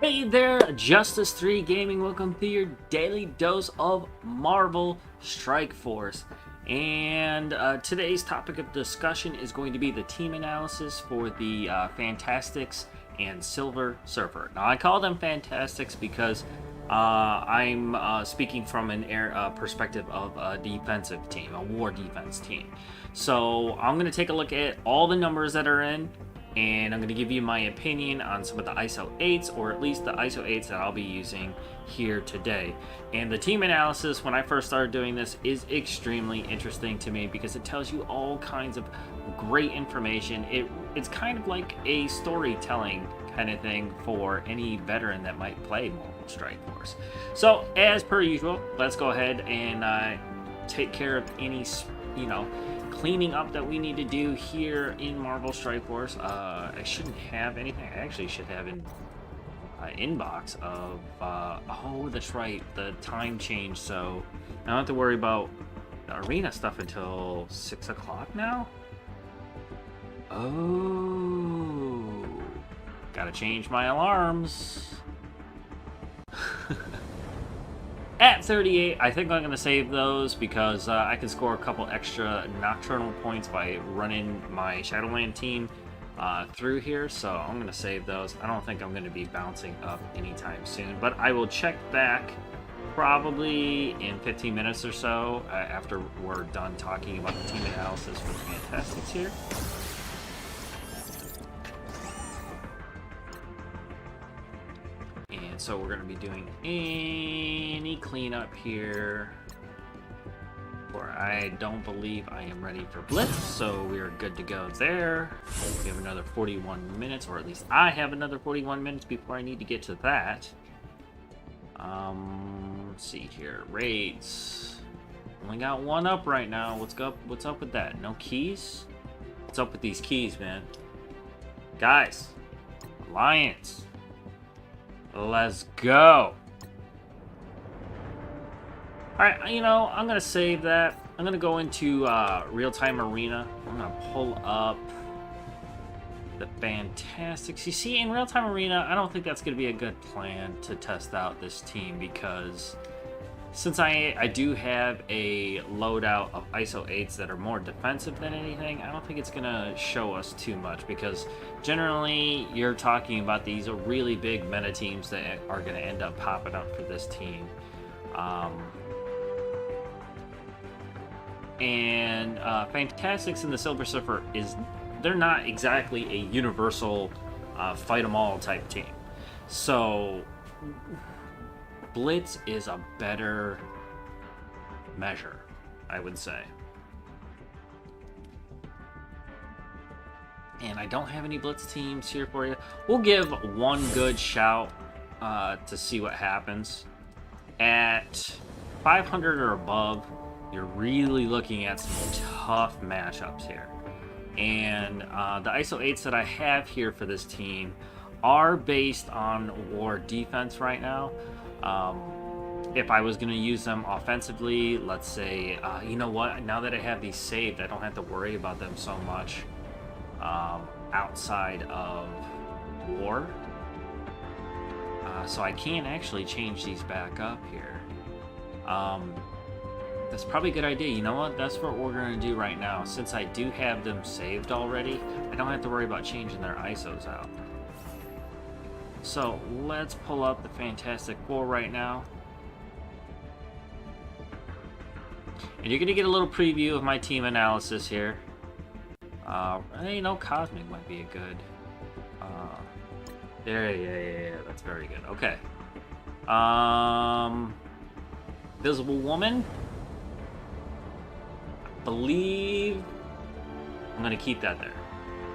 Hey there, Justice 3 Gaming. Welcome to your daily dose of Marvel Strike Force. And today's topic of discussion is going to be the team analysis for the Fantastics and Silver Surfer. Now, I call them Fantastics because I'm speaking from an perspective of a defensive team, a war defense team. So I'm going to take a look at all the numbers that are in, and I'm going to give you my opinion on some of the ISO 8s, or at least the ISO 8s that I'll be using here today. And the team analysis, when I first started doing this, is extremely interesting to me because it tells you all kinds of great information. It's kind of like a storytelling kind of thing for any veteran that might play Marvel Strike Force. So, as per usual, let's go ahead and take care of any, cleaning up that we need to do here in Marvel Strike Force. I shouldn't have anything. I actually should have an inbox of oh, that's right, the time change, so I don't have to worry about the arena stuff until 6 o'clock now. Oh, gotta change my alarms. At 38, I think I'm going to save those because I can score a couple extra nocturnal points by running my Shadowland team through here, so I'm going to save those. I don't think I'm going to be bouncing up anytime soon, but I will check back probably in 15 minutes or so after we're done talking about the team analysis for the Fantastics here. So we're going to be doing any cleanup here, or I don't believe I am ready for Blitz, so we are good to go there. We have another 41 minutes, or at least I have another 41 minutes before I need to get to that. Let's see here, raids. Only got one up right now. What's up with that? No keys? What's up with these keys, man? Guys, Alliance. Let's go. Alright, I'm going to save that. I'm going to go into real-time arena. I'm going to pull up the Fantastics. You see, in real-time arena, I don't think that's going to be a good plan to test out this team because since I do have a loadout of ISO 8s that are more defensive than anything, I don't think it's going to show us too much because generally you're talking about these really big meta teams that are going to end up popping up for this team. Fantastics and the Silver Surfer, they're not exactly a universal fight 'em all type team. So Blitz is a better measure, I would say. And I don't have any Blitz teams here for you. We'll give one good shout to see what happens. At 500 or above, you're really looking at some tough matchups here. And the ISO 8s that I have here for this team are based on war defense right now. If I was going to use them offensively, let's say, you know what, now that I have these saved, I don't have to worry about them so much outside of war. So I can actually change these back up here. That's probably a good idea. You know what, that's what we're going to do right now. Since I do have them saved already, I don't have to worry about changing their ISOs out. So let's pull up the Fantastic Four right now. And you're going to get a little preview of my team analysis here. Cosmic might be a good... yeah, that's very good. Okay. Visible Woman. I believe I'm going to keep that there.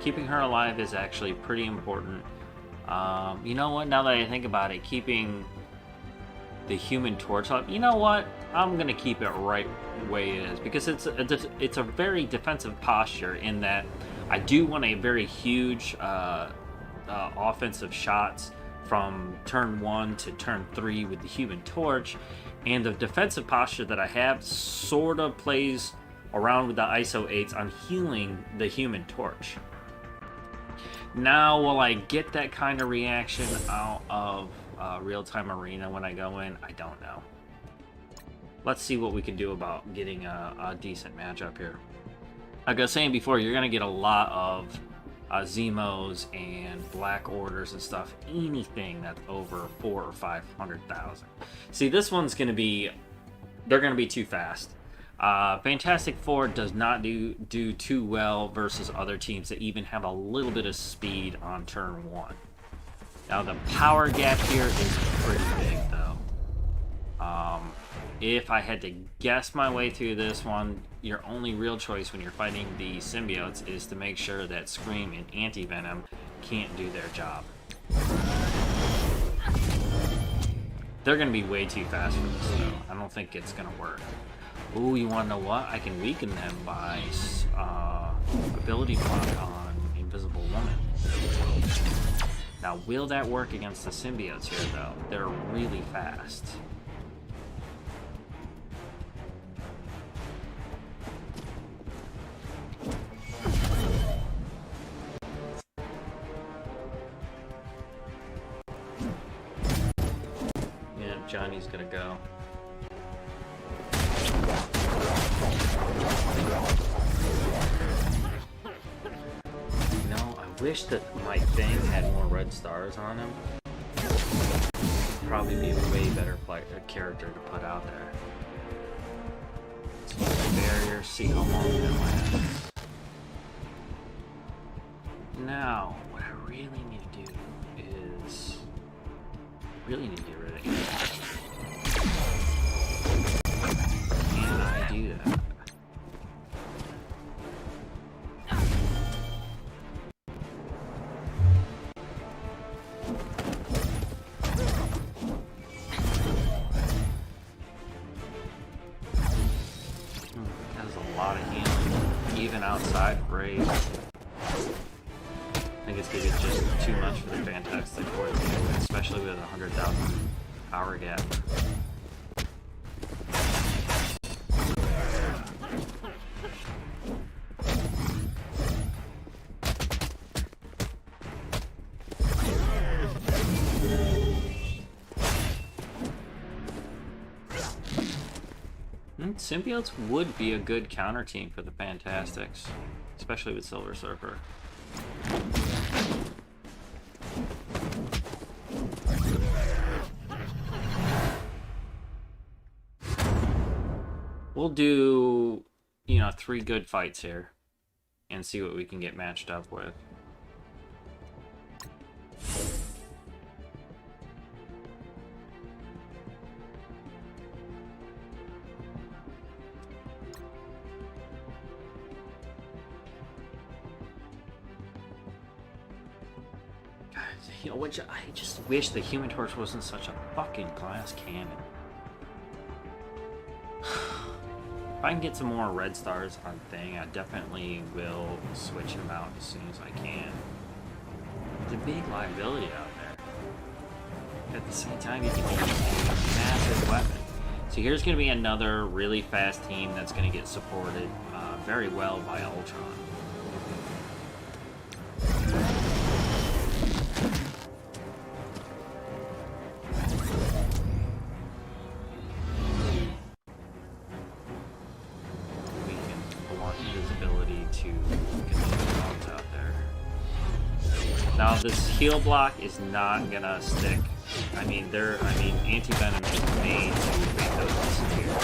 Keeping her alive is actually pretty important. You know what, now that I think about it, keeping the Human Torch up, you know what, I'm going to keep it right the way it is because it's a very defensive posture in that I do want a very huge offensive shots from turn 1 to turn 3 with the Human Torch, and the defensive posture that I have sort of plays around with the ISO 8s on healing the Human Torch. Now, will I get that kind of reaction out of real-time arena when I go in? I don't know. Let's see what we can do about getting a decent matchup here. Like I was saying before, you're going to get a lot of Zemos and Black Orders and stuff. Anything that's over 400,000 or 500,000. See, this one's going to be... They're going to be too fast. Fantastic Four does not do too well versus other teams that even have a little bit of speed on turn 1. Now, the power gap here is pretty big, though. If I had to guess my way through this one, your only real choice when you're fighting the symbiotes is to make sure that Scream and Anti-Venom can't do their job. They're going to be way too fast for this, though. I don't think it's going to work. Ooh, you want to know what? I can weaken them by ability block on Invisible Woman. Now, will that work against the symbiotes here, though? They're really fast. Yeah, Johnny's gonna go. I wish that my thing had more red stars on him. Probably be a way better character to put out there. Let's use the barrier, see how long it lasts. Now, what I really need to do is... really need to get rid of it. Can I do that? Outside brave. I think it's gonna get just too much for the Fantastic Four, especially with a 100,000 power gap. Symbiotes would be a good counter team for the Fantastics, especially with Silver Surfer. We'll do, 3 good fights here and see what we can get matched up with. I just wish the Human Torch wasn't such a fucking glass cannon. If I can get some more red stars on Thing, I definitely will switch him out as soon as I can. It's a big liability out there. At the same time, you can use a massive weapon. So here's going to be another really fast team that's going to get supported very well by Ultron. Now this heal block is not gonna stick. Anti-Venom is made to make those disappear.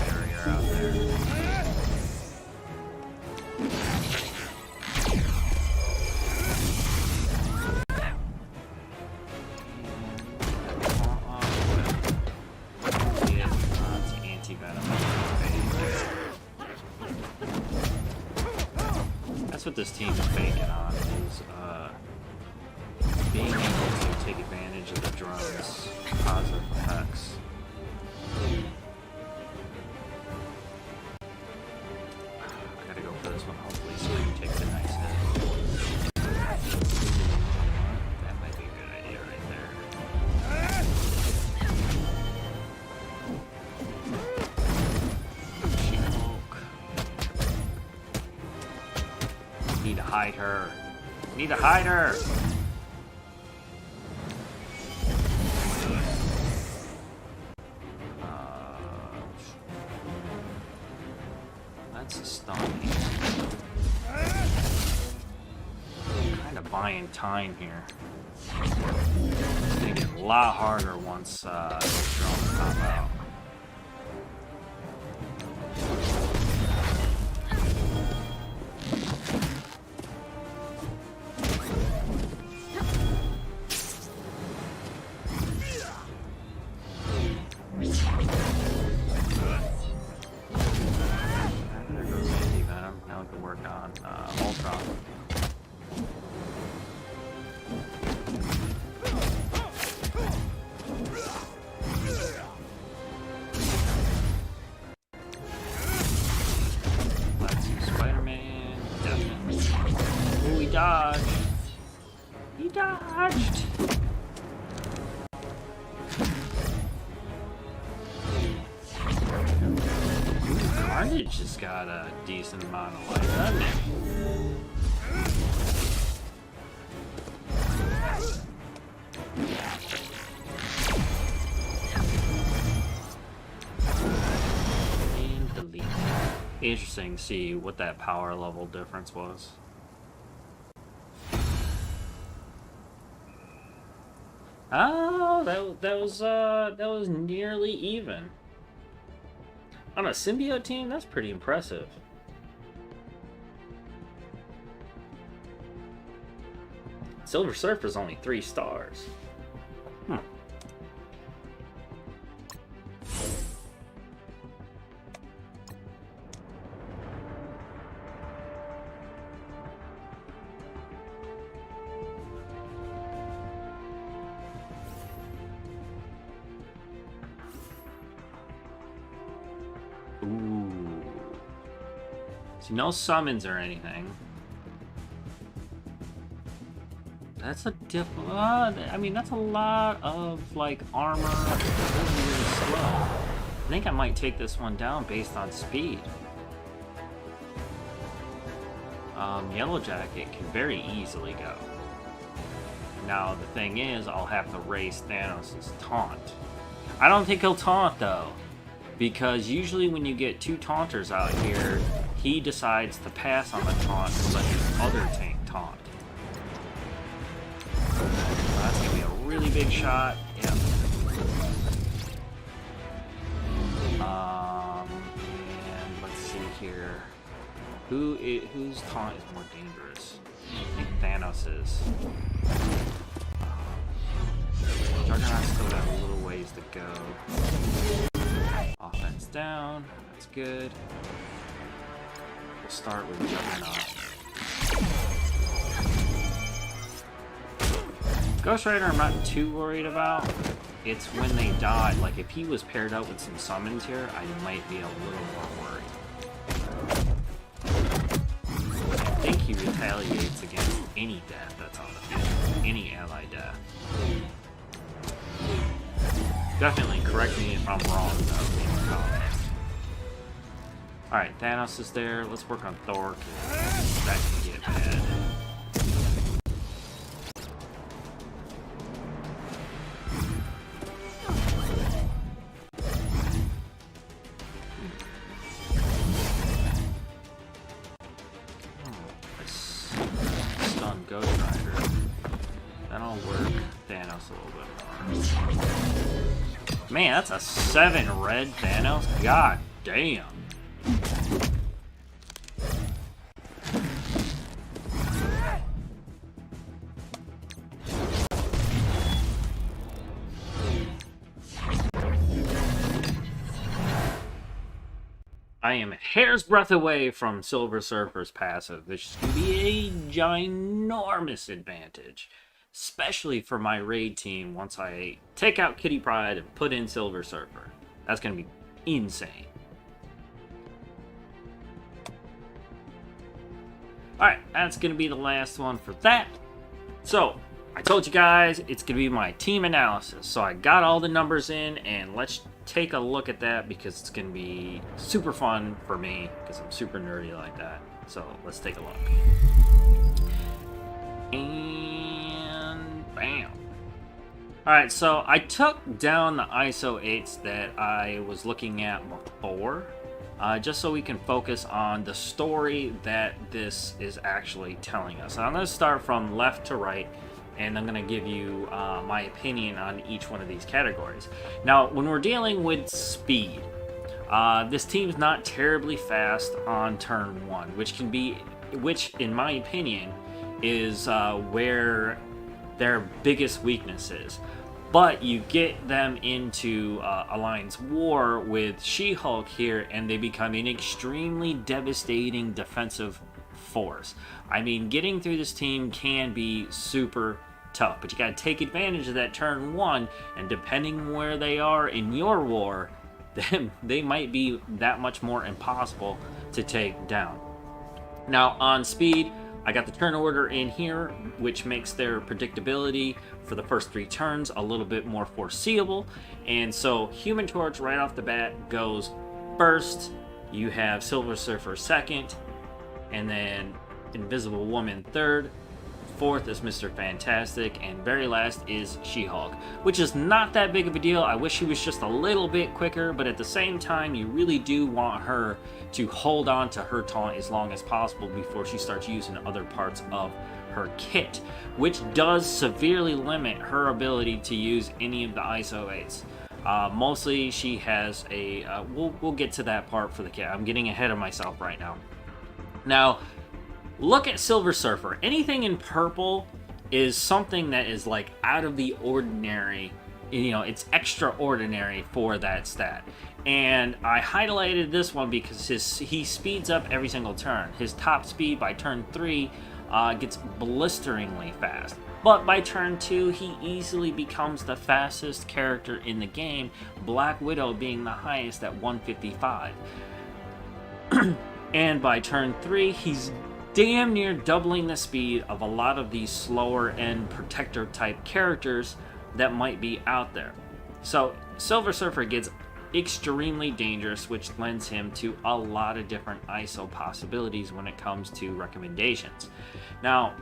Barrier out there. That's what this team is banking on, is being able to take advantage of the drone's positive effects. I gotta go for this one, hopefully, so you take the nice hit. That might be a good idea right there. hide her. I need to hide her. That's a stun. Kind of buying time here. It's gonna get a lot harder once those drones pop out. There goes anti-venom. Now we can work on Ultron. Let's see, Spider-Man. Definitely. Ooh, he dodged. He dodged. Carnage has got a decent amount of life, doesn't it? And delete. Interesting to see what that power level difference was. Oh, that was nearly even. On a symbiote team, that's pretty impressive. Silver Surfer's only 3 stars. Ooh. See, no summons or anything. That's a I mean, that's a lot of, like, armor. It's really, really slow. I think I might take this one down based on speed. Yellow Jacket can very easily go. Now, the thing is, I'll have to race Thanos' taunt. I don't think he'll taunt, though. Because usually when you get 2 taunters out here, he decides to pass on the taunt and let his other tank taunt. So that's going to be a really big shot. Yep. And let's see here. Whose taunt is more dangerous? I think Thanos is. Juggernaut's still got a little ways to go. Offense down. That's good. We'll start with Juggernaut. Ghost Rider I'm not too worried about. It's when they die. Like, if he was paired up with some summons here, I might be a little more worried. I think he retaliates against any death that's on the field. Any ally death. Definitely correct me if I'm wrong, though, in the comments. Alright, Thanos is there. Let's work on Thor, because that can get bad. Stun Ghost Rider. That'll work Thanos a little bit more. Man, that's a 7 red Thanos. God damn. I am a hair's breadth away from Silver Surfer's passive, which is going to be a ginormous advantage. Especially for my raid team once I take out Kitty Pryde and put in Silver Surfer. That's going to be insane. Alright, that's going to be the last one for that. So, I told you guys it's going to be my team analysis. So I got all the numbers in, and let's take a look at that because it's going to be super fun for me because I'm super nerdy like that. So let's take a look. And bam. Alright, so I took down the ISO 8s that I was looking at before, just so we can focus on the story that this is actually telling us. And I'm going to start from left to right, and I'm going to give you my opinion on each one of these categories. Now, when we're dealing with speed, this team's not terribly fast on turn 1, which in my opinion is where their biggest weakness is. But you get them into Alliance War with She-Hulk here, and they become an extremely devastating defensive force. I mean, getting through this team can be super tough, but you got to take advantage of that turn 1, and depending where they are in your war, then they might be that much more impossible to take down. Now, on speed, I got the turn order in here, which makes their predictability for the first 3 turns a little bit more foreseeable. And so Human Torch right off the bat goes first. You have Silver Surfer second, and then Invisible Woman third. Fourth is Mr. Fantastic, and very last is She-Hulk, which is not that big of a deal. I wish she was just a little bit quicker, but at the same time, you really do want her to hold on to her taunt as long as possible before she starts using other parts of her kit, which does severely limit her ability to use any of the ISO 8s. Mostly, she has a... we'll get to that part for the kit. I'm getting ahead of myself right now. Now, look at Silver Surfer. Anything in purple is something that is like out of the ordinary. You know, it's extraordinary for that stat. And I highlighted this one because he speeds up every single turn. His top speed by turn 3 gets blisteringly fast. But by turn 2, he easily becomes the fastest character in the game, Black Widow being the highest at 155. And by turn 3, he's damn near doubling the speed of a lot of these slower end protector type characters that might be out there. So Silver Surfer gets extremely dangerous, which lends him to a lot of different ISO possibilities when it comes to recommendations. Now,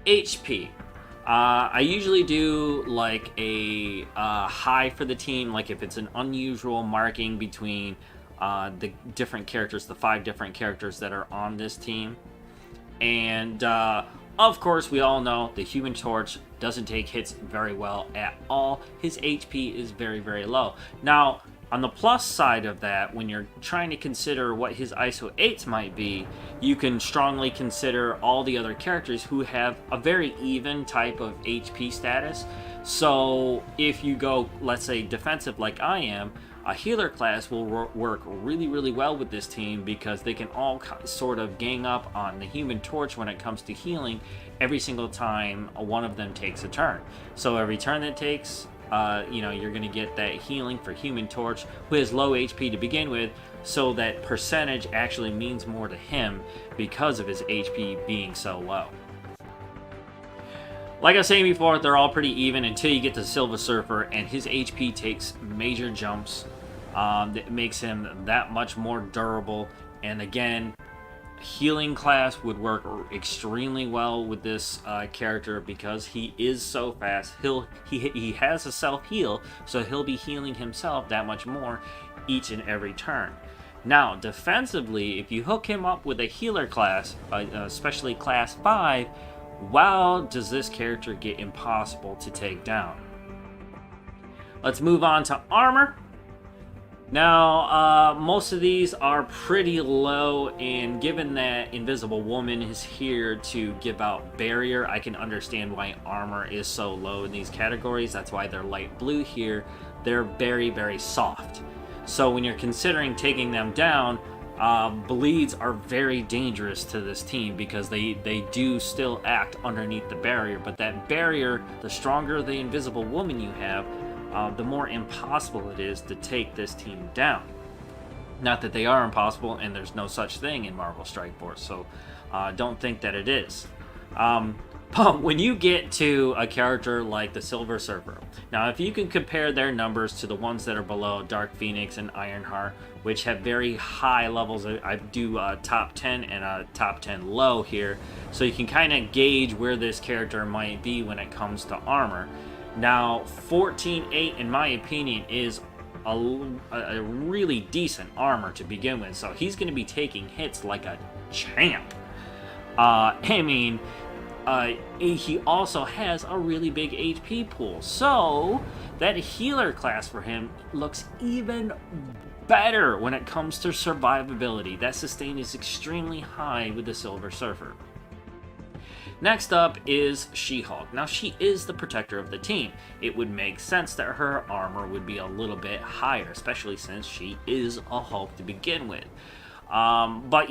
HP. I usually do like a high for the team, like if it's an unusual marking between the different characters, the 5 different characters that are on this team. And of course, we all know the Human Torch doesn't take hits very well at all. His HP is very, very low. Now, on the plus side of that, when you're trying to consider what his ISO 8s might be, you can strongly consider all the other characters who have a very even type of HP status. So if you go, let's say, defensive like I am, a healer class will work really, really well with this team because they can all sort of gang up on the Human Torch when it comes to healing every single time one of them takes a turn. So every turn that takes, you're going to get that healing for Human Torch, who has low HP to begin with, so that percentage actually means more to him because of his HP being so low. Like I was saying before, they're all pretty even until you get to Silver Surfer, and his HP takes major jumps. That makes him that much more durable. And again, healing class would work extremely well with this character because he is so fast. He has a self-heal, so he'll be healing himself that much more each and every turn. Now, defensively, if you hook him up with a healer class, especially class 5, wow, does this character get impossible to take down. Let's move on to armor. Now, most of these are pretty low, and given that Invisible Woman is here to give out barrier, I can understand why armor is so low in these categories. That's why they're light blue here. They're very, very soft. So when you're considering taking them down, bleeds are very dangerous to this team because they do still act underneath the barrier, but that barrier, the stronger the Invisible Woman you have, the more impossible it is to take this team down. Not that they are impossible, and there's no such thing in Marvel Strike Force, so don't think that it is. But when you get to a character like the Silver Surfer, now if you can compare their numbers to the ones that are below Dark Phoenix and Ironheart, which have very high levels, I do a top 10 and a top 10 low here, so you can kind of gauge where this character might be when it comes to armor. Now 14.8 in my opinion is a really decent armor to begin with, so he's going to be taking hits like a champ. He also has a really big HP pool, so that healer class for him looks even better when it comes to survivability. That sustain is extremely high with the Silver Surfer. Next up is She-Hulk. Now, she is the protector of the team. It would make sense that her armor would be a little bit higher, especially since she is a Hulk to begin with. But,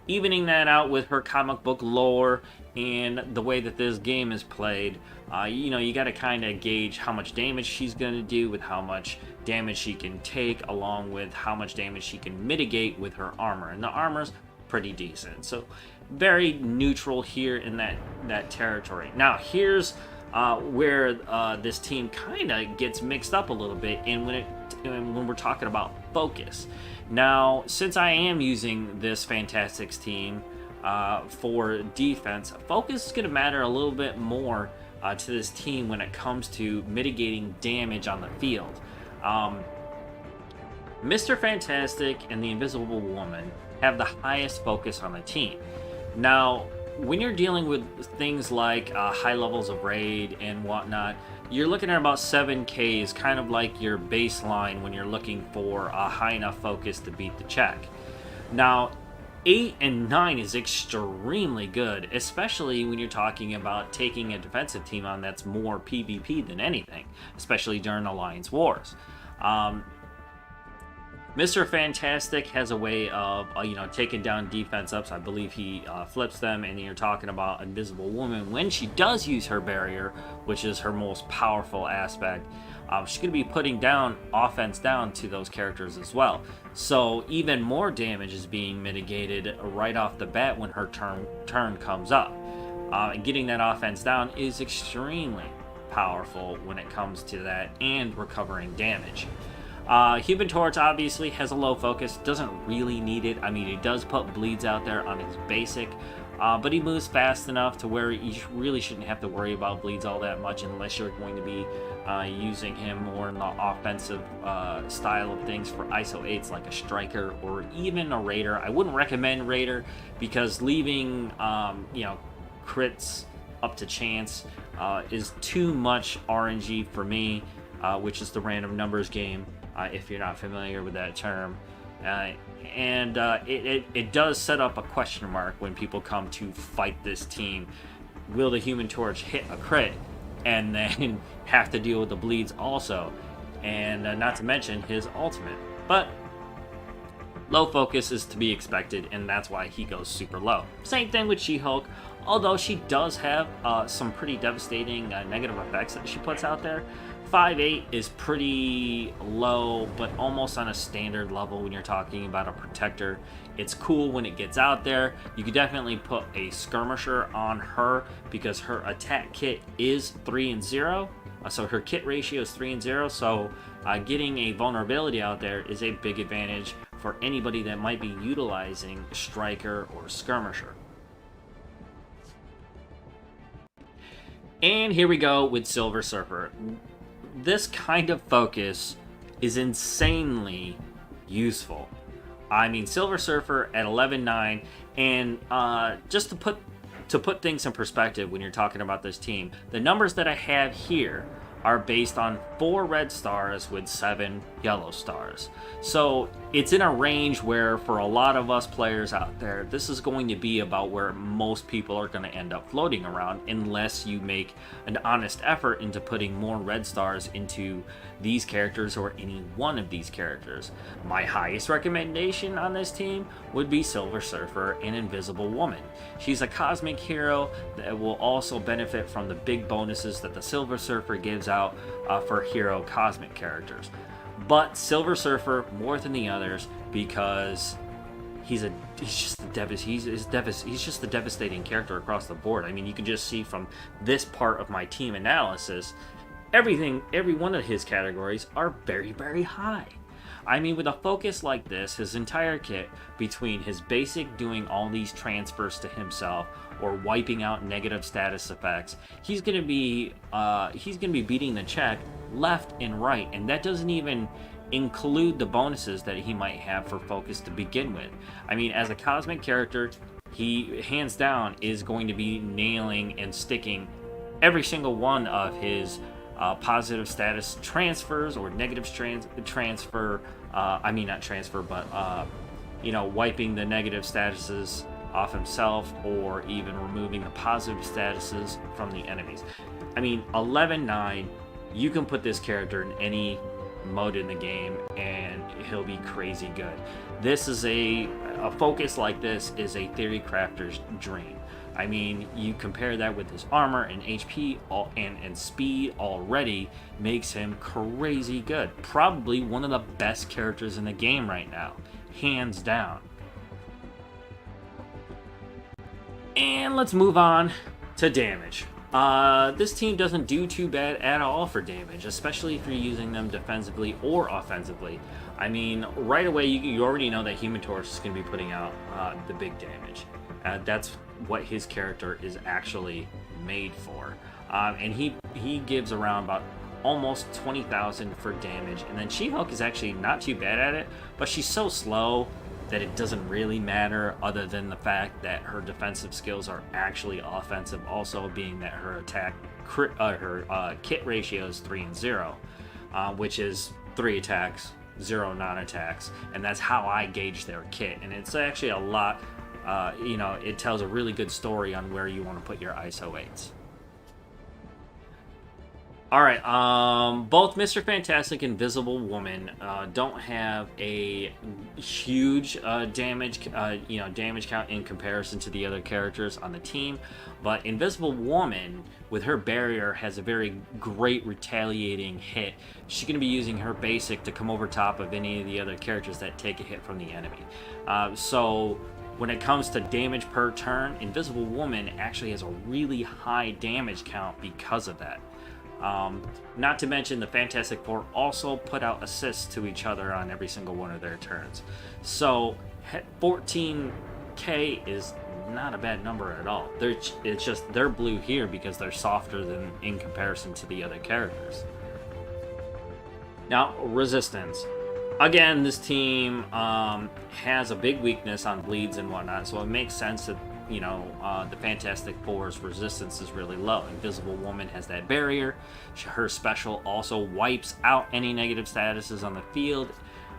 evening that out with her comic book lore and the way that this game is played, you got to kind of gauge how much damage she's going to do with how much damage she can take, along with how much damage she can mitigate with her armor. And the armor's pretty decent. So very neutral here in that territory. Now here's where this team kind of gets mixed up a little bit, and when we're talking about focus. Now, since I am using this Fantastics team for defense, focus is going to matter a little bit more to this team when it comes to mitigating damage on the field. Mr. Fantastic and the Invisible Woman have the highest focus on the team. Now, when you're dealing with things like high levels of raid and whatnot, you're looking at about 7k is kind of like your baseline when you're looking for a high enough focus to beat the check. Now, 8 and 9 is extremely good, especially when you're talking about taking a defensive team on that's more PvP than anything, especially during Alliance Wars. Mr. Fantastic has a way of, taking down defense ups. I believe he flips them, and you're talking about Invisible Woman. When she does use her barrier, which is her most powerful aspect, she's going to be putting down offense down to those characters as well. So even more damage is being mitigated right off the bat when her turn comes up. And getting that offense down is extremely powerful when it comes to that and recovering damage. Human Torch obviously has a low focus, doesn't really need it. I mean, he does put bleeds out there on his basic, but he moves fast enough to where you really shouldn't have to worry about bleeds all that much unless you're going to be using him more in the offensive style of things for ISO 8s like a Striker or even a Raider. I wouldn't recommend Raider because leaving, crits up to chance is too much RNG for me, which is the random numbers game. If you're not familiar with that term. It does set up a question mark when people come to fight this team. Will the Human Torch hit a crit and then have to deal with the bleeds also? And not to mention his ultimate. But low focus is to be expected, and that's why he goes super low. Same thing with She-Hulk, although she does have some pretty devastating negative effects that she puts out there. 5.8 is pretty low, but almost on a standard level when you're talking about a protector. It's cool when it gets out there. You could definitely put a skirmisher on her because her attack kit is 3 and 0. So her kit ratio is 3 and 0. So getting a vulnerability out there is a big advantage for anybody that might be utilizing Striker or Skirmisher. And here we go with Silver Surfer. This kind of focus is insanely useful. I mean, Silver Surfer at 11.9, and just to put things in perspective when you're talking about this team, the numbers that I have here are based on 4 red stars with 7 yellow stars. So it's in a range where for a lot of us players out there, this is going to be about where most people are going to end up floating around unless you make an honest effort into putting more red stars into these characters or any one of these characters. My highest recommendation on this team would be Silver Surfer and Invisible Woman. She's a cosmic hero that will also benefit from the big bonuses that the Silver Surfer gives out for hero cosmic characters. But Silver Surfer more than the others because he's just a devastating character across the board. I mean, you can just see from this part of my team analysis, every one of his categories are very, very high. I mean, with a focus like this, his entire kit, between his basic doing all these transfers to himself or wiping out negative status effects, he's gonna be beating the check left and right, and that doesn't even include the bonuses that he might have for focus to begin with. I mean, as a cosmic character, he hands down is going to be nailing and sticking every single one of his positive status transfers or negative transfer. Wiping the negative statuses off himself, or even removing the positive statuses from the enemies. I mean, 11-9, you can put this character in any mode in the game and he'll be crazy good. This is a focus like this is a theory crafter's dream. I mean, you compare that with his armor and HP and speed already makes him crazy good. Probably one of the best characters in the game right now, hands down. And let's move on to damage. This team doesn't do too bad at all for damage, especially if you're using them defensively or offensively. I mean, right away, you already know that Human Torch is going to be putting out the big damage. That's what his character is actually made for. And he gives around about almost 20,000 for damage. And then She-Hulk is actually not too bad at it, but she's so slow that it doesn't really matter, other than the fact that her defensive skills are actually offensive, also being that her kit ratio is 3 and 0, which is 3 attacks, 0 non-attacks, and that's how I gauge their kit. And it's actually a lot, it tells a really good story on where you want to put your ISO 8s. Alright, both Mr. Fantastic and Invisible Woman don't have a huge damage count in comparison to the other characters on the team, but Invisible Woman, with her barrier, has a very great retaliating hit. She's going to be using her basic to come over top of any of the other characters that take a hit from the enemy. So when it comes to damage per turn, Invisible Woman actually has a really high damage count because of that. Not to mention the Fantastic Four also put out assists to each other on every single one of their turns. So 14k is not a bad number at all. It's just they're blue here because they're softer than in comparison to the other characters. Now, resistance. Again, this team has a big weakness on bleeds and whatnot, so it makes sense that the Fantastic Four's resistance is really low. Invisible Woman has that barrier. Her special also wipes out any negative statuses on the field,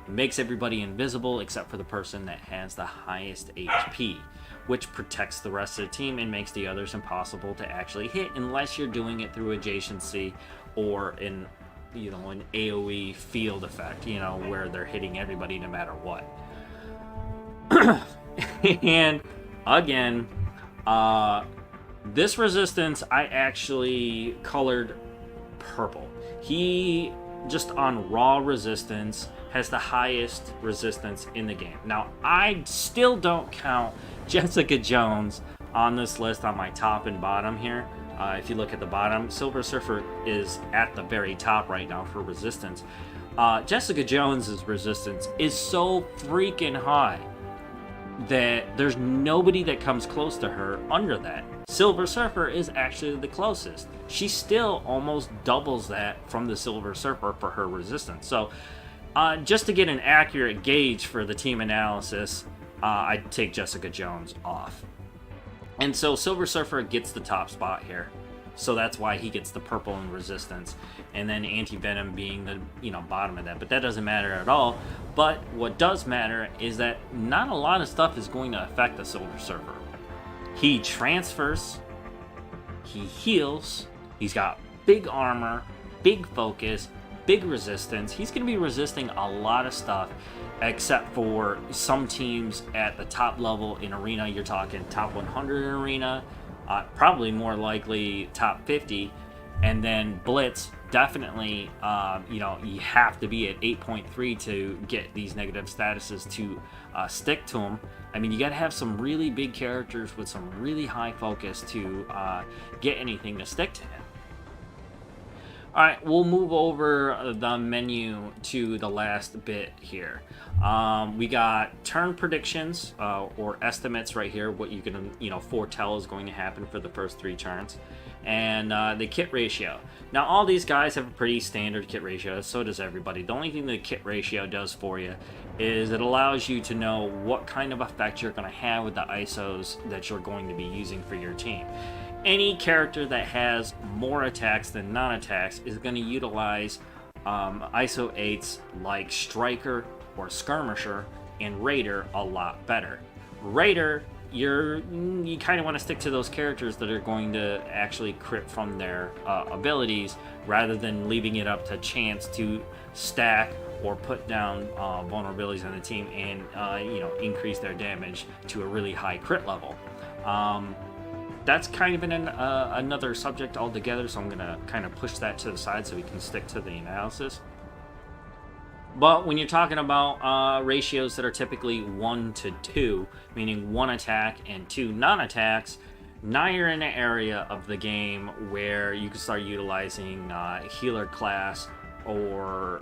makes everybody invisible except for the person that has the highest HP, which protects the rest of the team and makes the others impossible to actually hit unless you're doing it through adjacency or an AoE field effect, where they're hitting everybody no matter what. And again, this resistance I actually colored purple. He, just on raw resistance, has the highest resistance in the game. Now, I still don't count Jessica Jones on this list on my top and bottom here. If you look at the bottom, Silver Surfer is at the very top right now for resistance. Jessica Jones's resistance is so freaking high that there's nobody that comes close to her under that. Silver Surfer is actually the closest. She still almost doubles that from the Silver Surfer for her resistance. So just to get an accurate gauge for the team analysis, I'd take Jessica Jones off. And so Silver Surfer gets the top spot here. So that's why he gets the purple in resistance. And then Anti-Venom being the bottom of that. But that doesn't matter at all. But what does matter is that not a lot of stuff is going to affect the Silver Surfer. He transfers, he heals, he's got big armor, big focus, big resistance. He's going to be resisting a lot of stuff, except for some teams at the top level in Arena. You're talking top 100 in Arena, probably more likely top 50, and then Blitz definitely, you have to be at 8.3 to get these negative statuses to stick to them. I mean, you got to have some really big characters with some really high focus to get anything to stick to him. Alright, we'll move over the menu to the last bit here. We got turn predictions, or estimates right here, what you can, foretell is going to happen for the first 3 turns. And the kit ratio. Now, all these guys have a pretty standard kit ratio, so does everybody. The only thing the kit ratio does for you is it allows you to know what kind of effect you're going to have with the ISOs that you're going to be using for your team. Any character that has more attacks than non-attacks is going to utilize ISO 8s like Striker or Skirmisher and Raider a lot better. Raider, you kind of want to stick to those characters that are going to actually crit from their abilities rather than leaving it up to chance to stack or put down vulnerabilities on the team and increase their damage to a really high crit level. That's kind of another subject altogether, so I'm going to kind of push that to the side so we can stick to the analysis. But when you're talking about ratios that are typically 1 to 2, meaning 1 attack and 2 non-attacks, now you're in an area of the game where you can start utilizing Healer class or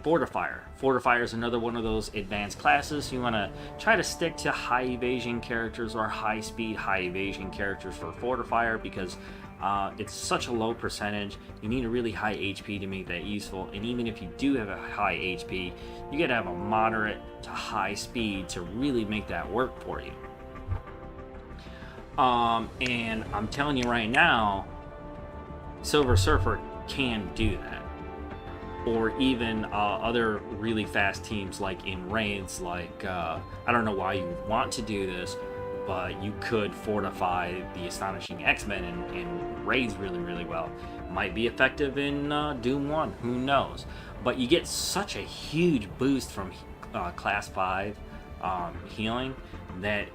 Fortifier. Fortifier is another one of those advanced classes. You want to try to stick to high evasion characters or high speed, high evasion characters for Fortifier because it's such a low percentage. You need a really high HP to make that useful, and even if you do have a high HP, you gotta have a moderate to high speed to really make that work for you. And I'm telling you right now, Silver Surfer can do that. Or even other really fast teams like in raids, like I don't know why you want to do this, but you could fortify the Astonishing X-Men in raids really well. Might be effective in Doom 1, who knows? But you get such a huge boost from class 5 healing that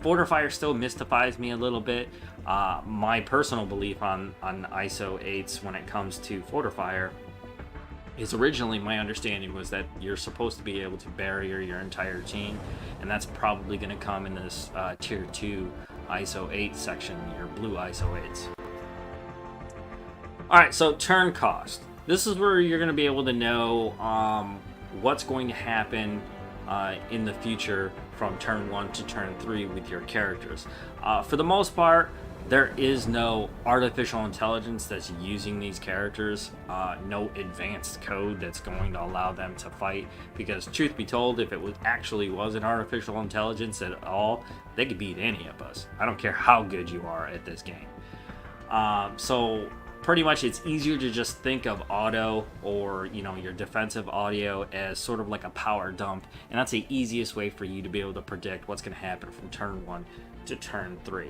Fortifier still mystifies me a little bit. My personal belief on ISO 8s when it comes to Fortifier is originally my understanding was that you're supposed to be able to barrier your entire team, and that's probably going to come in this tier 2 ISO 8 section, your blue ISO 8s. Alright, so turn cost. This is where you're going to be able to know what's going to happen in the future from turn 1 to turn 3 with your characters. For the most part, there is no artificial intelligence that's using these characters, no advanced code that's going to allow them to fight, because truth be told, if it actually was an artificial intelligence at all, they could beat any of us. I don't care how good you are at this game. So pretty much it's easier to just think of auto or your defensive audio as sort of like a power dump, and that's the easiest way for you to be able to predict what's going to happen from turn 1 to turn 3.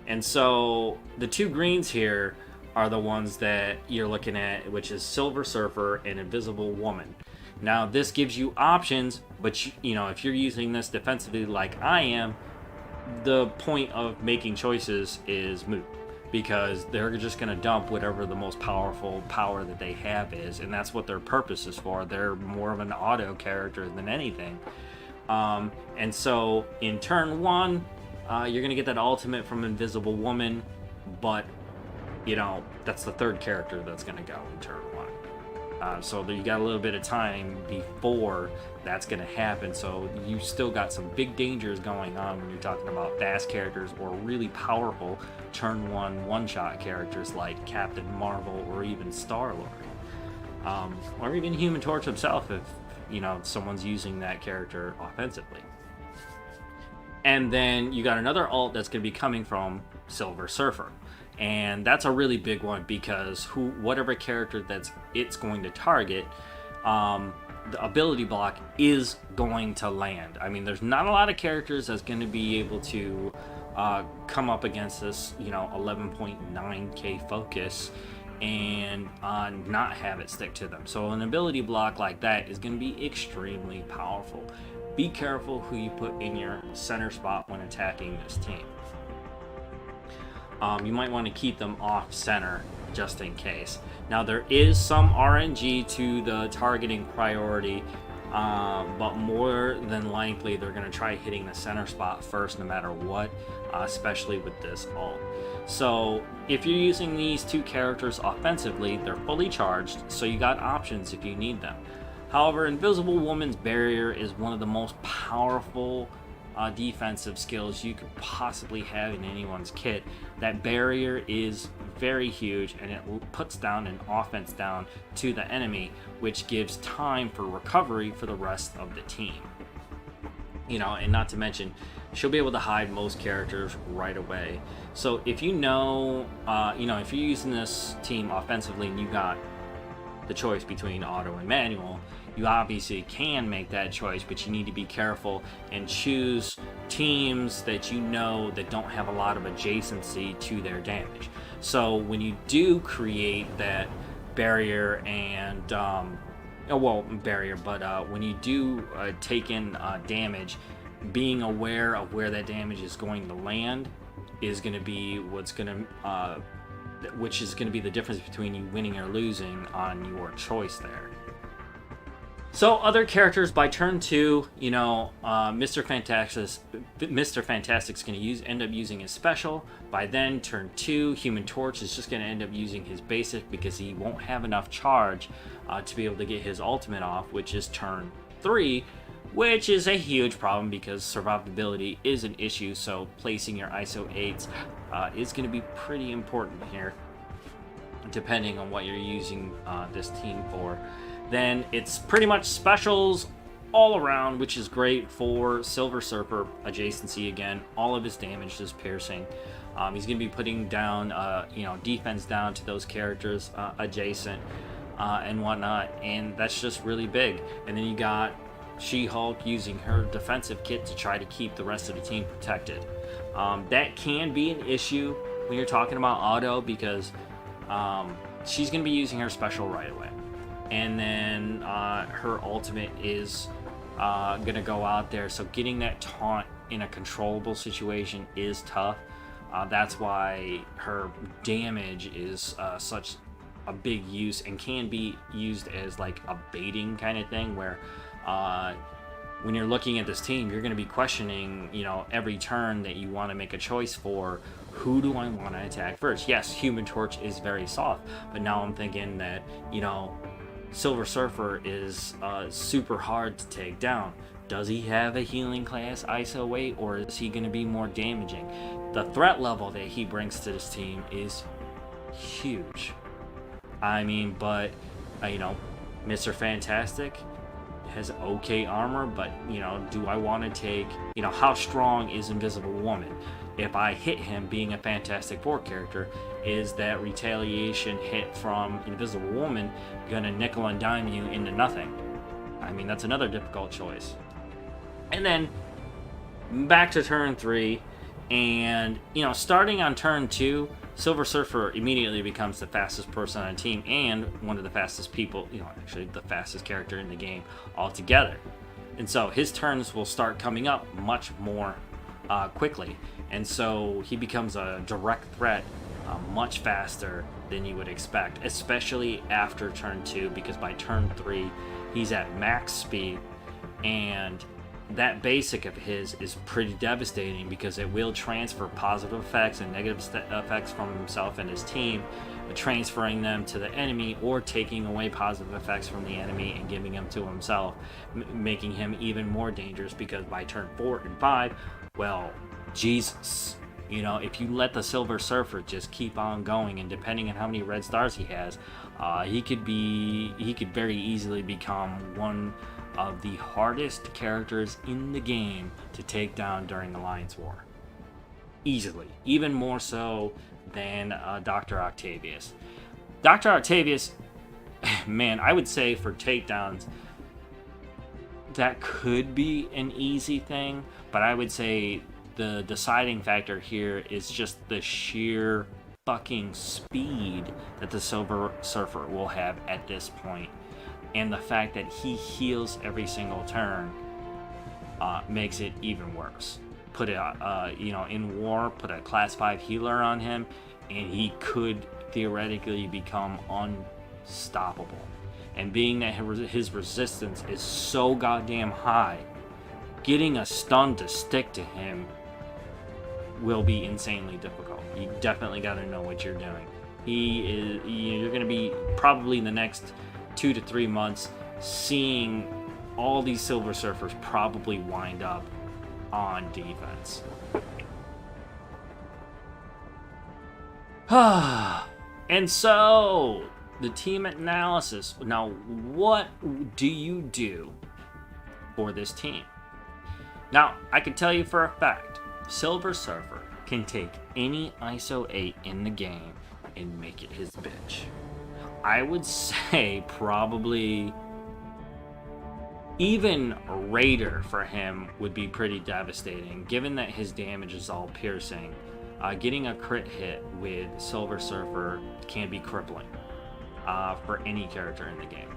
And so the 2 greens here are the ones that you're looking at, which is Silver Surfer and Invisible Woman. Now this gives you options, but if you're using this defensively like I am, the point of making choices is moot, because they're just going to dump whatever the most powerful power that they have is, and that's what their purpose is for. They're more of an auto character than anything. And so in turn 1, you're going to get that ultimate from Invisible Woman, but, that's the 3rd character that's going to go in turn 1. So you got a little bit of time before that's going to happen, so you still got some big dangers going on when you're talking about fast characters or really powerful turn 1 one-shot characters like Captain Marvel or even Star-Lord. Or even Human Torch himself if, someone's using that character offensively. And then you got another ult that's going to be coming from Silver Surfer. And that's a really big one because whatever character it's going to target, the ability block is going to land. I mean, there's not a lot of characters that's going to be able to come up against this, 11.9k focus and not have it stick to them. So an ability block like that is going to be extremely powerful. Be careful who you put in your center spot when attacking this team. You might want to keep them off center just in case. Now there is some RNG to the targeting priority, but more than likely they're going to try hitting the center spot first no matter what, especially with this ult. So if you're using these two characters offensively, they're fully charged, so you got options if you need them. However, Invisible Woman's Barrier is one of the most powerful defensive skills you could possibly have in anyone's kit. That barrier is very huge, and it puts down an offense down to the enemy, which gives time for recovery for the rest of the team. And not to mention, she'll be able to hide most characters right away. So if if you're using this team offensively and you got the choice between auto and manual, you obviously can make that choice, but you need to be careful and choose teams that that don't have a lot of adjacency to their damage. So when you do create that barrier when you do take in damage, being aware of where that damage is going to land is going to be which is going to be the difference between you winning or losing on your choice there. So other characters by turn 2, Mr. Fantastic's going to end up using his special. By then, turn 2, Human Torch is just going to end up using his basic because he won't have enough charge to be able to get his ultimate off, which is turn 3, which is a huge problem because survivability is an issue. So placing your ISO 8s is going to be pretty important here, depending on what you're using this team for. Then it's pretty much specials all around, which is great for Silver Surfer adjacency. Again, all of his damage is piercing. He's going to be putting down, defense down to those characters adjacent and whatnot, and that's just really big. And then you got She-Hulk using her defensive kit to try to keep the rest of the team protected. That can be an issue when you're talking about auto because she's going to be using her special right away. And then her ultimate is going to go out there. So getting that taunt in a controllable situation is tough. That's why her damage is such a big use and can be used as like a baiting kind of thing where when you're looking at this team, you're going to be questioning, every turn that you want to make a choice for. Who do I want to attack first? Yes, Human Torch is very soft, but now I'm thinking that, Silver Surfer is super hard to take down. Does he have a healing class ISO 8, or is he going to be more damaging? The threat level that he brings to this team is huge. But Mr. Fantastic has okay armor, but do I want to take, how strong is Invisible Woman? If I hit him being a Fantastic Four character, is that retaliation hit from Invisible Woman gonna nickel and dime you into nothing? That's another difficult choice. And then back to turn 3, and starting on turn 2, Silver Surfer immediately becomes the fastest person on the team and one of the fastest people, actually the fastest character in the game altogether. And so his turns will start coming up much more quickly, and so he becomes a direct threat much faster than you would expect, especially after turn 2, because by turn 3 he's at max speed, and that basic of his is pretty devastating because it will transfer positive effects and negative effects from himself and his team, transferring them to the enemy or taking away positive effects from the enemy and giving them to himself, making him even more dangerous because by turn 4 and 5, well, Jesus, if you let the Silver Surfer just keep on going, and depending on how many red stars he has, he could very easily become one of the hardest characters in the game to take down during Alliance War. Easily. Even more so than Dr. Octavius. Dr. Octavius, man, I would say for takedowns, that could be an easy thing, but I would say the deciding factor here is just the sheer fucking speed that the Silver Surfer will have at this point. And the fact that he heals every single turn makes it even worse. Put it, in war, put a class 5 healer on him, and he could theoretically become unstoppable. And being that his resistance is so goddamn high, getting a stun to stick to him will be insanely difficult. You definitely got to know what you're doing. You're going to be probably in the next 2 to 3 months seeing all these Silver Surfers probably wind up on defense. And so, the team analysis. Now, what do you do for this team? Now, I can tell you for a fact, Silver Surfer can take any ISO 8 in the game and make it his bitch. I would say probably even Raider for him would be pretty devastating, given that his damage is all piercing. Getting a crit hit with Silver Surfer can be crippling for any character in the game.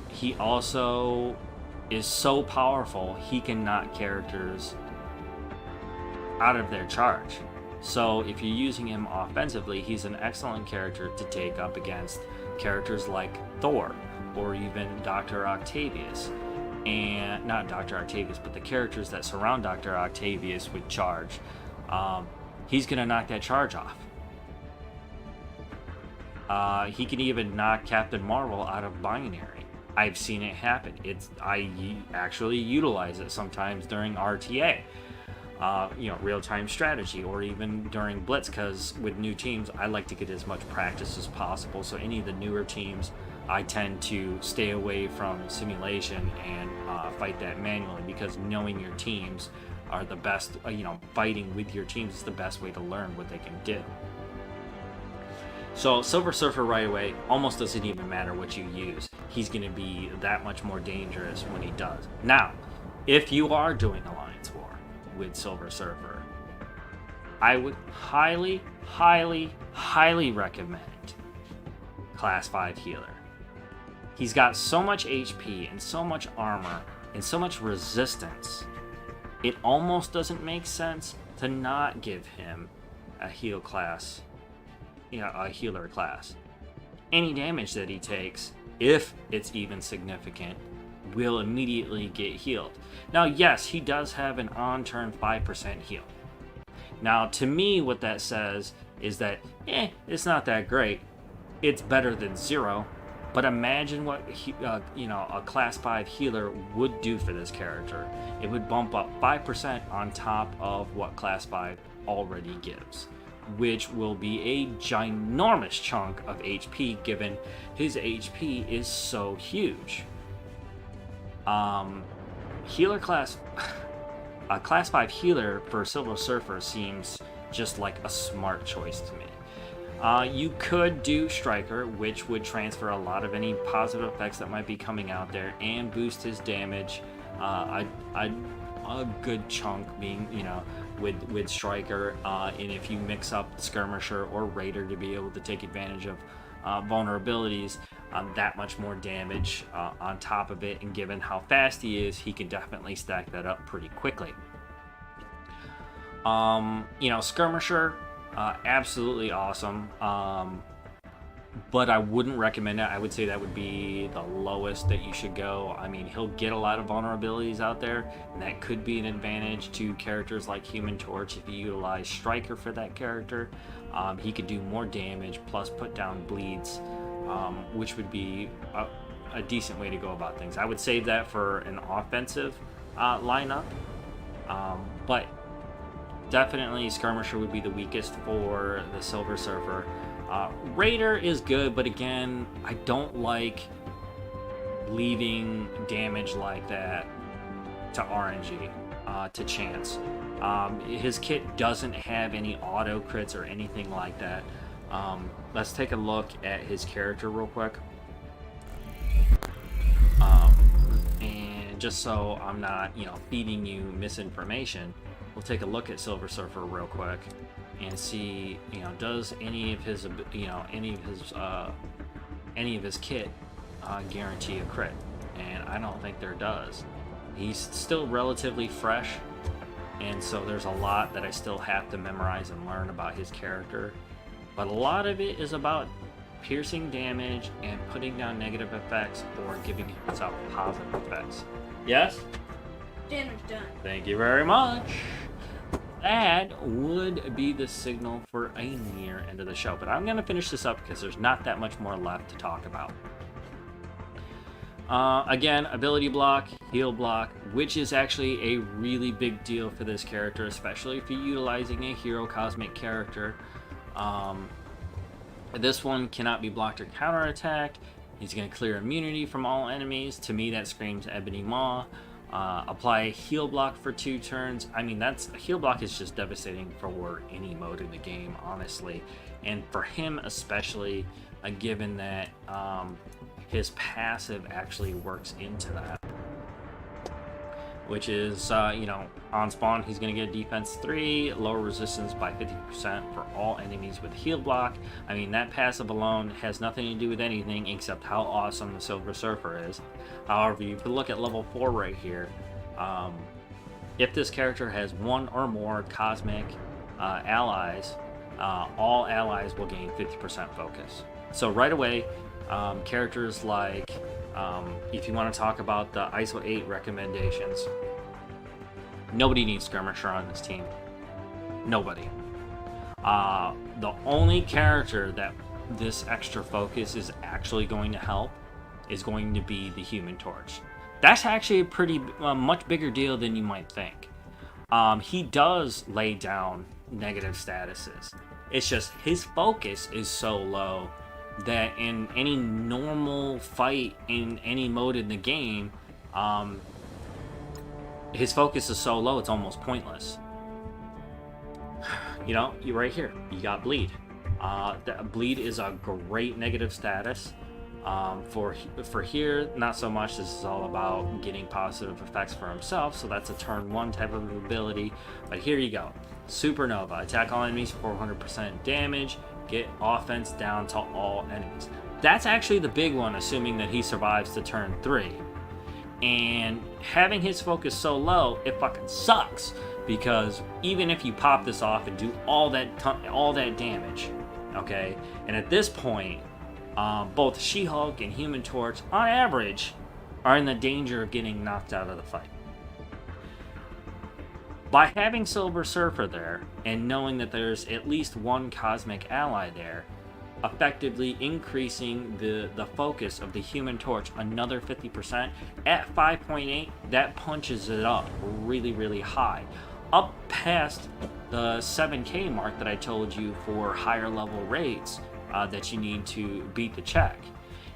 He also is so powerful, he can knock characters out of their charge. So if you're using him offensively, he's an excellent character to take up against characters like Thor or even Dr. Octavius. And not Dr. Octavius, but the characters that surround Dr. Octavius with charge. He's going to knock that charge off. He can even knock Captain Marvel out of binary. I've seen it happen. I actually utilize it sometimes during RTA. Real-time strategy, or even during Blitz, because with new teams, I like to get as much practice as possible. So any of the newer teams, I tend to stay away from simulation and fight that manually, because knowing your teams are the best, fighting with your teams is the best way to learn what they can do. So Silver Surfer right away almost doesn't even matter what you use. He's going to be that much more dangerous when he does. Now, if you are doing Alliance War with Silver Surfer, I would highly, highly, highly recommend Class 5 Healer. He's got so much HP and so much armor and so much resistance, it almost doesn't make sense to not give him a healer class. Any damage that he takes, if it's even significant, will immediately get healed. Now, yes, he does have an on-turn 5% heal. Now, to me, what that says is that, it's not that great. It's better than 0. But imagine what a Class 5 healer would do for this character. It would bump up 5% on top of what Class 5 already gives, which will be a ginormous chunk of HP, given his HP is so huge. Healer class, a Class 5 healer for Silver Surfer seems just like a smart choice to me. You could do Striker, which would transfer a lot of any positive effects that might be coming out there and boost his damage a good chunk, being with Striker, and if you mix up Skirmisher or Raider to be able to take advantage of vulnerabilities, that much more damage on top of it, and given how fast he is, he can definitely stack that up pretty quickly. Skirmisher, absolutely awesome, but I wouldn't recommend it. I would say that would be the lowest that you should go. I mean, he'll get a lot of vulnerabilities out there, and that could be an advantage to characters like Human Torch if you utilize Striker for that character. He could do more damage, plus put down bleeds, which would be a decent way to go about things. I would save that for an offensive lineup, but definitely Skirmisher would be the weakest for the Silver Surfer. Raider is good, but again, I don't like leaving damage like that to RNG, to chance. His kit doesn't have any auto crits or anything like that. Let's take a look at his character real quick. And just so I'm not, feeding you misinformation, we'll take a look at Silver Surfer real quick and see, does any of his kit guarantee a crit? And I don't think there does. He's still relatively fresh, and so there's a lot that I still have to memorize and learn about his character. but a lot of it is about piercing damage and putting down negative effects or giving himself positive effects. Yes? Damage done. Thank you very much. That would be the signal for a near end of the show, but I'm going to finish this up because there's not that much more left to talk about. Again, ability block, heal block, which is actually a really big deal for this character, especially if you're utilizing a hero cosmic character. This one cannot be blocked or counterattacked. He's going to clear immunity from all enemies. To me, that screams Ebony Maw. Apply a heal block for 2 turns. I mean, a heal block is just devastating for any mode in the game, honestly. And for him especially, given that his passive actually works into that. Which is, on spawn, he's going to get defense 3, lower resistance by 50% for all enemies with heal block. I mean, that passive alone has nothing to do with anything except how awesome the Silver Surfer is. However, you can look at level 4 right here. If this character has 1 or more cosmic allies, all allies will gain 50% focus. So right away, characters like, if you want to talk about the ISO 8 recommendations, nobody needs Skirmisher on this team. Nobody. The only character that this extra focus is actually going to help is going to be the Human Torch. That's actually a pretty much bigger deal than you might think. He does lay down negative statuses. It's just his focus is so low that in any normal fight in any mode in the game, his focus is so low it's almost pointless. You're right here. You got Bleed. Bleed is a great negative status. For here, not so much. This is all about getting positive effects for himself, so that's a turn 1 type of ability. But here you go. Supernova. Attack all enemies for 400% damage. Get offense down to all enemies. That's actually the big one, assuming that he survives to turn 3. And having his focus so low, it fucking sucks. Because even if you pop this off and do all that damage, okay? And at this point, both She-Hulk and Human Torch, on average, are in the danger of getting knocked out of the fight. By having Silver Surfer there, and knowing that there's at least 1 cosmic ally there, effectively increasing the focus of the Human Torch another 50%, at 5.8, that punches it up really, really high. Up past the 7K mark that I told you for higher level rates that you need to beat the check.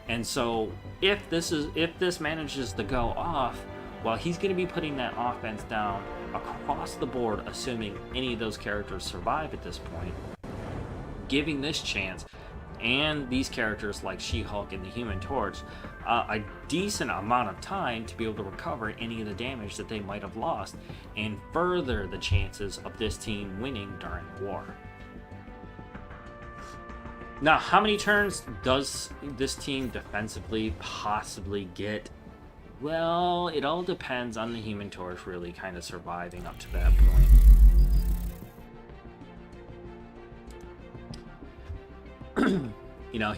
And so if this manages to go off, well, he's going to be putting that offense down across the board, assuming any of those characters survive at this point, giving this chance and these characters like She-Hulk and the Human Torch a decent amount of time to be able to recover any of the damage that they might have lost and further the chances of this team winning during war. Now, how many turns does this team defensively possibly get? Well, it all depends on the Human Torch really kind of surviving up to that point.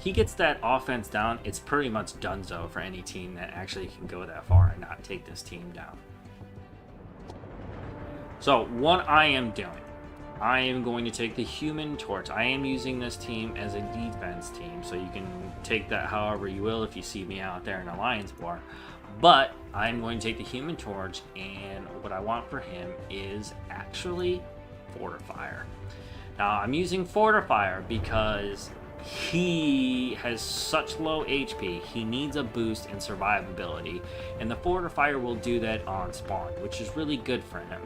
He gets that offense down, it's pretty much donezo for any team that actually can go that far and not take this team down. So, what I am doing, I am going to take the Human Torch. I am using this team as a defense team, so you can take that however you will if you see me out there in Alliance War. But I'm going to take the Human Torch, and what I want for him is actually Fortifier. Now, I'm using Fortifier because he has such low HP, he needs a boost in survivability, and the Fortifier will do that on spawn, which is really good for him.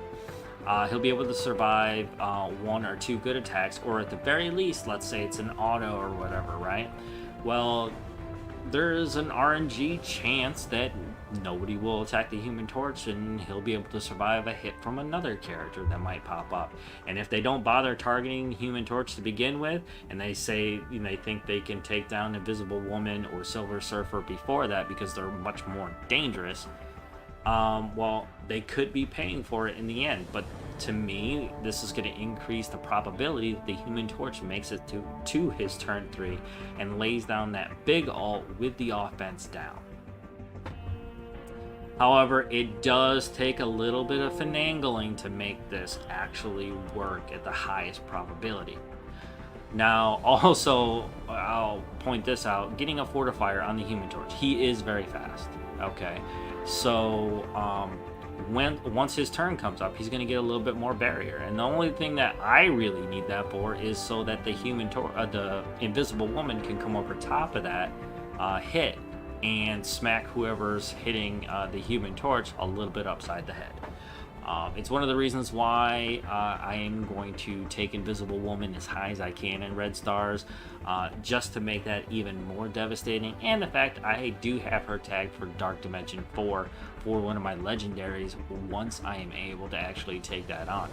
He'll be able to survive 1 or 2 good attacks, or at the very least, let's say it's an auto or whatever, right? Well, there's an RNG chance that nobody will attack the Human Torch and he'll be able to survive a hit from another character that might pop up. And if they don't bother targeting Human Torch to begin with, and they say they think they can take down Invisible Woman or Silver Surfer before that because they're much more dangerous, well, they could be paying for it in the end. But to me, this is going to increase the probability that the Human Torch makes it to his turn 3 and lays down that big ult with the offense down. However, it does take a little bit of finagling to make this actually work at the highest probability. Now, also, I'll point this out, getting a fortifier on the Human Torch, he is very fast, okay? So, once his turn comes up, he's going to get a little bit more barrier. And the only thing that I really need that for is so that the the Invisible Woman can come over top of that hit and smack whoever's hitting the Human Torch a little bit upside the head. It's one of the reasons why I am going to take Invisible Woman as high as I can in red stars, just to make that even more devastating. And the fact I do have her tagged for Dark Dimension 4 for one of my legendaries once I am able to actually take that on.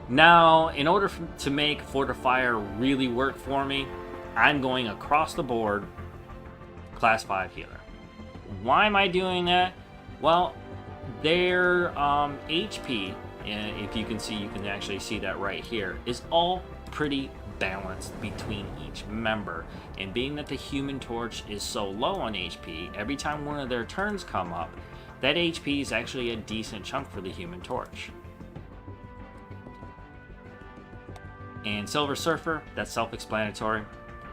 Now, in order to make Fortifier really work for me, I'm going across the board Class 5 healer. Why am I doing that? Well, their HP, if you can see, you can actually see that right here, is all pretty balanced between each member. And being that the Human Torch is so low on HP, every time one of their turns come up, that HP is actually a decent chunk for the Human Torch. And Silver Surfer, that's self-explanatory.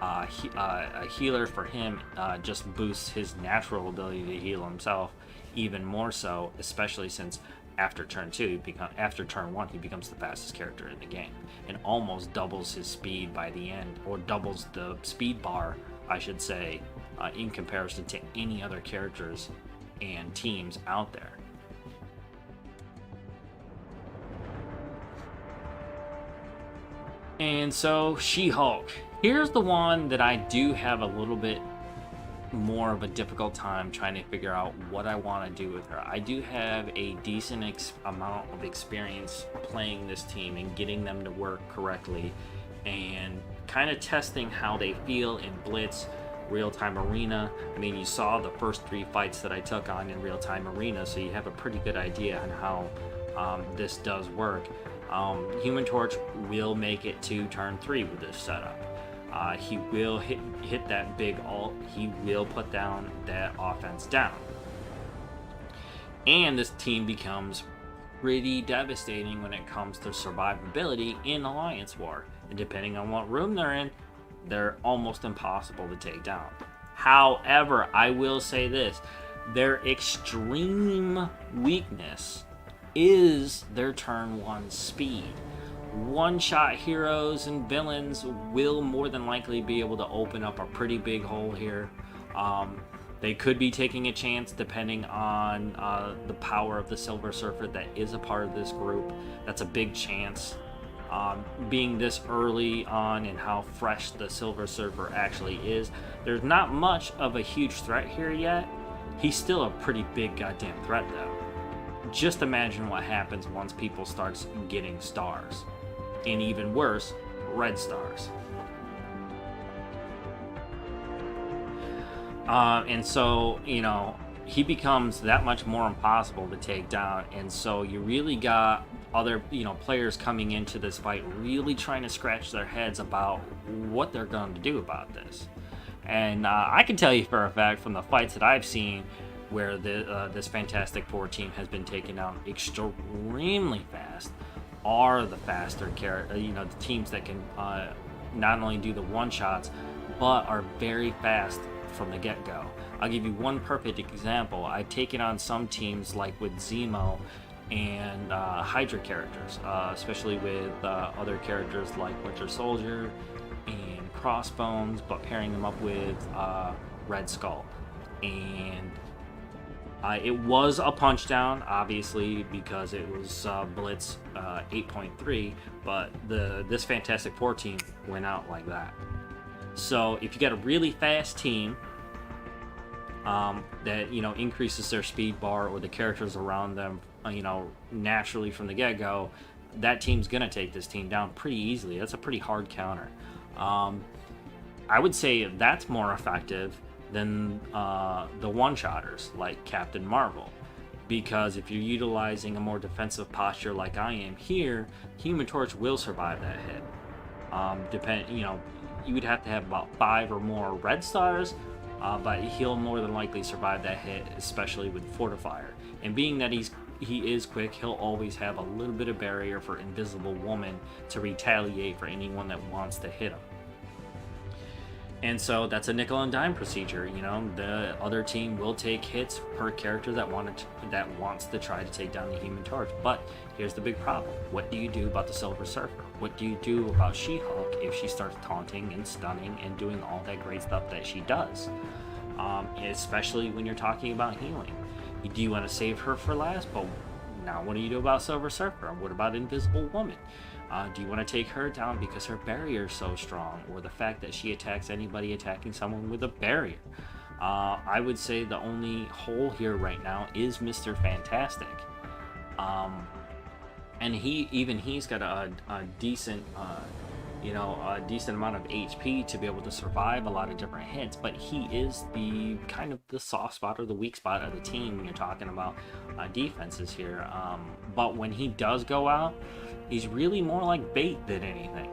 A healer for him just boosts his natural ability to heal himself even more so, especially since after turn 1 he becomes the fastest character in the game and almost doubles his speed by the end, or doubles the speed bar, I should say, in comparison to any other characters and teams out there. And so She-Hulk, here's the one that I do have a little bit more of a difficult time trying to figure out what I want to do with her. I do have a decent amount of experience playing this team and getting them to work correctly and kind of testing how they feel in Blitz, Real-Time Arena. I mean, you saw the first 3 fights that I took on in Real-Time Arena, so you have a pretty good idea on how this does work. Human Torch will make it to turn 3 with this setup. He will hit that big ult. He will put down that offense down. And this team becomes pretty devastating when it comes to survivability in Alliance War. And depending on what room they're in, they're almost impossible to take down. However, I will say this. Their extreme weakness is their turn 1 speed. One-shot heroes and villains will more than likely be able to open up a pretty big hole here. They could be taking a chance depending on the power of the Silver Surfer that is a part of this group. That's a big chance. Being this early on and how fresh the Silver Surfer actually is, there's not much of a huge threat here yet. He's still a pretty big goddamn threat though. Just imagine what happens once people start getting stars. And even worse, red stars. And so, he becomes that much more impossible to take down. And so you really got other, players coming into this fight really trying to scratch their heads about what they're going to do about this. And I can tell you for a fact from the fights that I've seen where this Fantastic Four team has been taken out extremely fast, are the faster the teams that can not only do the one-shots, but are very fast from the get-go. I'll give you one perfect example. I've taken on some teams like with Zemo and Hydra characters, especially with other characters like Winter Soldier and Crossbones, but pairing them up with Red Skull. And it was a punch down, obviously, because it was Blitz 8.3, but this Fantastic Four team went out like that. So if you got a really fast team that increases their speed bar, or the characters around them naturally from the get-go, that team's gonna take this team down pretty easily. That's a pretty hard counter. I would say that's more effective than the one-shotters like Captain Marvel. because if you're utilizing a more defensive posture like I am here, Human Torch will survive that hit. You would have to have about 5 or more red stars, but he'll more than likely survive that hit, especially with Fortifier. And being that he is quick, he'll always have a little bit of barrier for Invisible Woman to retaliate for anyone that wants to hit him. And so that's a nickel and dime procedure. The other team will take hits per character that wants to try to take down the Human Torch. But here's the big problem. What do you do about the Silver Surfer? What do you do about She-Hulk if she starts taunting and stunning and doing all that great stuff that she does? Especially when you're talking about healing. Do you want to save her for last? But now what do you do about Silver Surfer? What about Invisible Woman? Do you want to take her down because her barrier is so strong, or the fact that she attacks anybody attacking someone with a barrier? I would say the only hole here right now is Mr. Fantastic. And he's got a decent amount of HP to be able to survive a lot of different hits, but he is the kind of the soft spot or the weak spot of the team when you're talking about defenses here. But when he does go out, he's really more like bait than anything.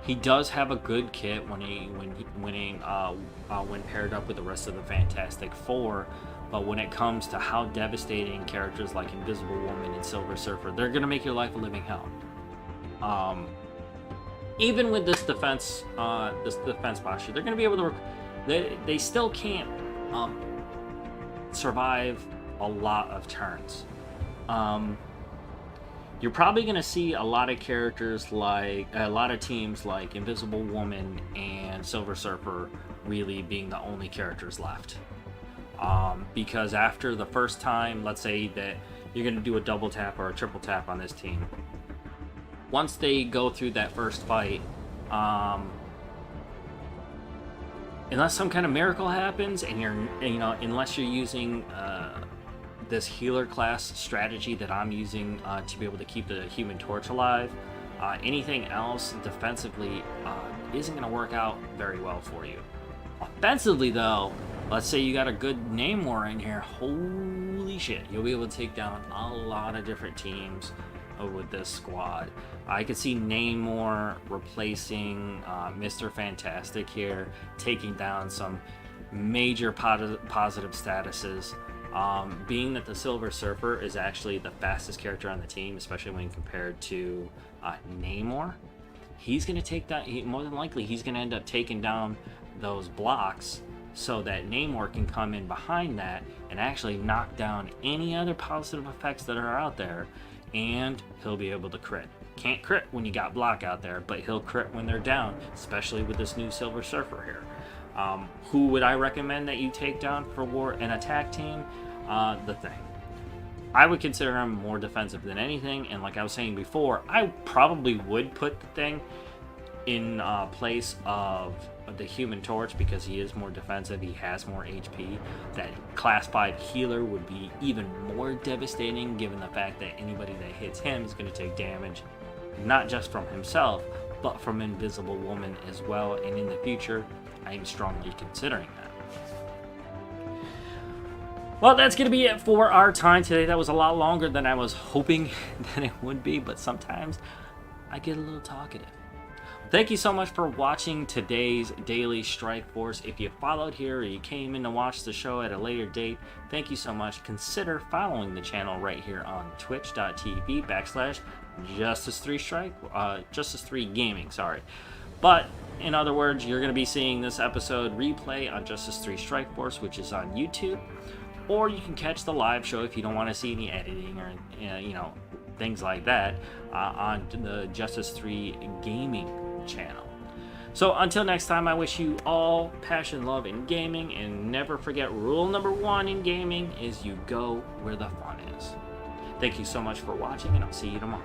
He does have a good kit when paired up with the rest of the Fantastic Four, but when it comes to how devastating characters like Invisible Woman and Silver Surfer, they're gonna make your life a living hell. Even with this defense posture, they're gonna be able to they still can't survive a lot of turns. You're probably going to see a lot of characters like a lot of teams like Invisible Woman and Silver Surfer really being the only characters left. Because after the first time, let's say that you're going to do a double tap or a triple tap on this team, once they go through that first fight, unless some kind of miracle happens and unless you're using this healer class strategy that I'm using to be able to keep the Human Torch alive, anything else defensively isn't going to work out very well for you. Offensively, though, let's say you got a good Namor in here, holy shit, you'll be able to take down a lot of different teams with this squad. I could see Namor replacing Mr. Fantastic here, taking down some major positive statuses. Being that the Silver Surfer is actually the fastest character on the team, especially when compared to Namor, he's going to take that. More than likely, he's going to end up taking down those blocks so that Namor can come in behind that and actually knock down any other positive effects that are out there, and he'll be able to crit. Can't crit when you got block out there, but he'll crit when they're down, especially with this new Silver Surfer here. Who would I recommend that you take down for an attack team? The Thing. I would consider him more defensive than anything, and like I was saying before, I probably would put the Thing in place of the Human Torch because he is more defensive, he has more HP. That Class 5 healer would be even more devastating given the fact that anybody that hits him is going to take damage, not just from himself, but from Invisible Woman as well, and in the future, I am strongly considering that. Well, that's going to be it for our time today. That was a lot longer than I was hoping that it would be, but sometimes I get a little talkative. Thank you so much for watching today's Daily Strike Force. If you followed here or you came in to watch the show at a later date, thank you so much. Consider following the channel right here on twitch.tv/Justice3 Gaming, sorry. But in other words, you're going to be seeing this episode replay on Justice 3 Strike Force, which is on YouTube, or you can catch the live show if you don't want to see any editing or things like that on the Justice 3 Gaming channel. So until next time, I wish you all passion, love, and gaming, and never forget rule number 1 in gaming is you go where the fun is. Thank you so much for watching, and I'll see you tomorrow.